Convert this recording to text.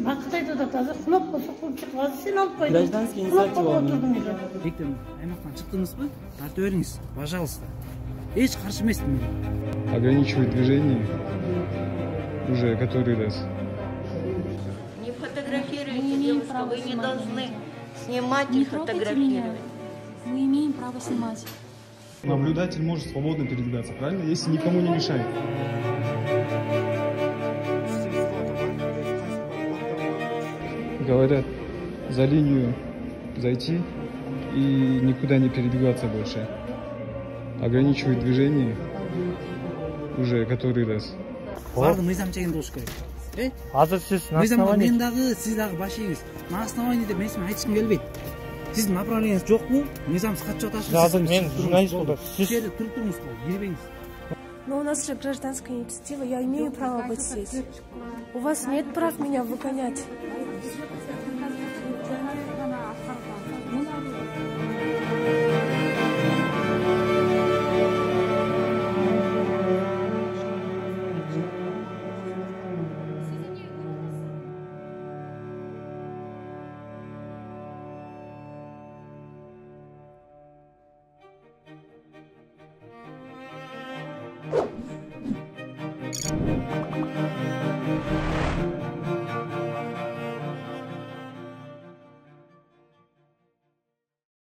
Бақыт айтады, азыр құлап болса қуып шықпады, сен алып қойдың. Гражданский инициатива отырдың үйде. Бектен аймақтан шықтыңыз ба? Тартып беріңіз, пожалуйста. Еш қарсы емеспін мен. Ограничивать движение уже который раз. Не фотографируйте, девушка, вы не должны снимать и фотографировать. Мы имеем право снимать. Наблюдатель может свободно передвигаться, правильно? Если никому не мешает. Говорят, за линию зайти и никуда не передвигаться больше. Ограничивать движение уже который раз. Барды мыйзам чегинде болуш керек. Азыр сиз на Мыйзамда основании мен дагы, сиз дагы баш ийиңиз. На основании деп мен сизге айтышкым келбейт. Сиздин направлениеңиз жокпу? Мыйзамсыз катчып атасыз. Азыр мен журналист болдум. Сиз туруп туруңуз, кирбеңиз. Но у нас же гражданская инициатива, я имею право быть здесь. У вас нет прав меня выгонять.